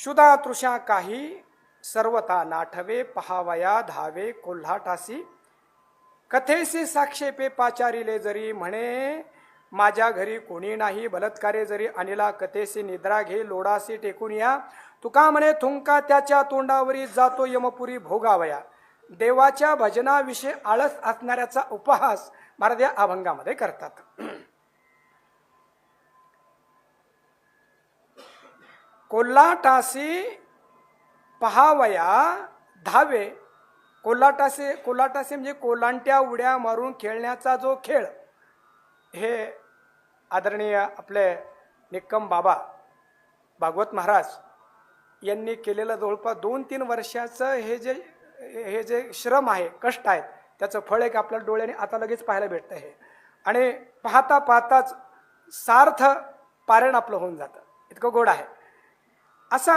क्षुधा तृषा काही सर्वता नाठवे पहावया धावे कोल्हाटासी कथेसी साक्षेपे पाचारिले जरी म्हणे माझ्या घरी कोणी नाही बलात्कारे जरी अनिला कथेसी निद्रा घे लोडासी टेकून या तुका म्हणे थुंका त्याच्या तोंडावरी जातो यमपुरी भोगावया देवाच्या भजनाविषयी आळस असणाऱ्याचा उपहास महाराज या अभंगामध्ये करतात. कोल्हाटासी पहावया धावे कोल्हाटासी म्हणजे कोलांट्या उड्या मारून खेळण्याचा जो खेळ हे आदरणीय आपले निक्कम बाबा भागवत महाराज यांनी केलेलं जवळपास 2-3 वर्षाचं हे जे श्रम आहे कष्ट आहेत त्याचं फळ एक आपल्या डोळ्याने आता लगेच पाहायला भेटतं आहे आणि पाहता पाहताच सार्थ पारण आपलं होऊन जातं इतकं गोड आहे. असा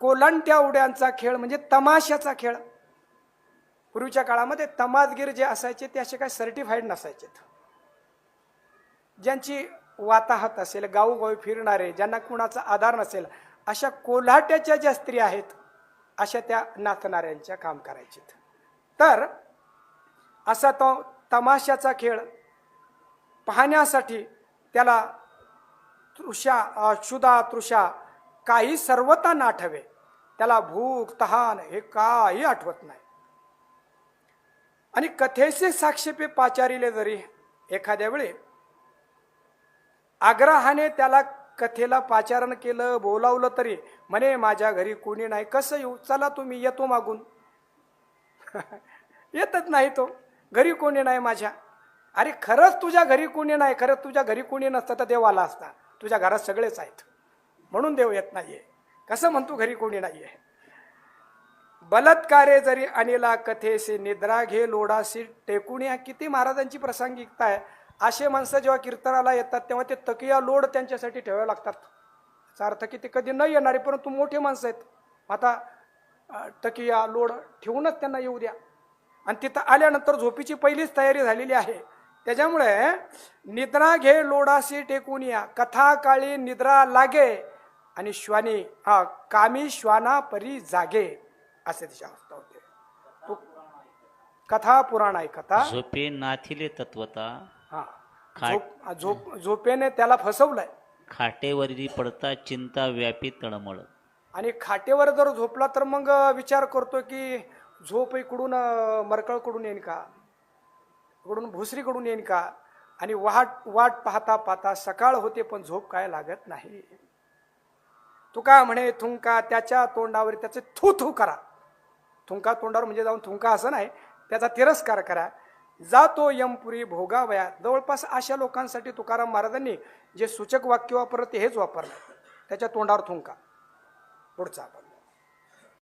कोलांट्या उड्यांचा खेळ म्हणजे तमाशाचा खेळ. पूर्वीच्या काळामध्ये तमासगीर जे असायचे ते असे काही सर्टिफाईड नसायचे. ज्यांची वाताहत असेल गावोगावी फिरणारे ज्यांना कुणाचा आधार नसेल अशा कोल्हाट्याच्या ज्या स्त्री आहेत अशा त्या नाचणाऱ्यांच्या काम करायचे. तर असा तो तमाशाचा खेळ पाहण्यासाठी त्याला क्षुधा तृषा काही सर्वता नाठवे त्याला भूक तहान हे काही आठवत नाही. आणि कथेचे साक्षेपे पाचारिले जरी एखाद्या वेळी आग्रहाने त्याला कथेला पाचारण केलं बोलावलं तरी म्हणे माझ्या घरी कोणी नाही कसं येऊ चला तुम्ही येतो मागून येतच नाही तो घरी कोणी नाही माझ्या. अरे खरंच तुझ्या घरी कोणी नाही खरंच तुझ्या घरी कोणी नसतं तर देव आला असता. तुझ्या घरात सगळेच आहेत म्हणून देव येत नाहीये कसं म्हणतो घरी कोणी नाहीये. बलात्कारे जरी अनिला कथेसे निद्रा घे लोडासी टेकून या किती महाराजांची प्रासंगिकता आहे. असे माणसं जेव्हा कीर्तनाला येतात तेव्हा ते तकिया लोड त्यांच्यासाठी ठेवावे लागतात. याचा अर्थ की ते कधी न येणारे परंतु मोठे माणसं आहेत आता तकिया लोड ठेवूनच त्यांना येऊ द्या. आणि तिथं आल्यानंतर झोपीची पहिलीच तयारी झालेली आहे. त्याच्यामुळे निद्रा घे लोडासी टेकून या कथा काळी निद्रा लागे आणि श्वानी कामी श्वाना परी जागे असे तिची अवस्था होते. तो कथा पुराण आहे कथा झोपे नाथिले तत्वता झोपेने त्याला फसवलंय. खाटेवरी पडता चिंता व्यापी तळमळ. आणि खाटेवर जर झोपला तर मग विचार करतो की झोप इकडून मरकळकडून येईन का इकडून भुसरीकडून येईन का आणि वाट पाहता पाहता सकाळ होते पण झोप काय लागत नाही. तुका म्हणे थुंका त्याच्या तोंडावर त्याचे थू थू करा. थुंका तोंडावर म्हणजे जाऊन थुंका असं नाही त्याचा तिरस्कार करा. जातो यमपुरी भोगावया. जवळपास अशा लोकांसाठी तुकाराम महाराजांनी जे सूचक वाक्य वापरलं ते हेच वापरलं त्याच्या तोंडावर थुंका. पुढचा आपण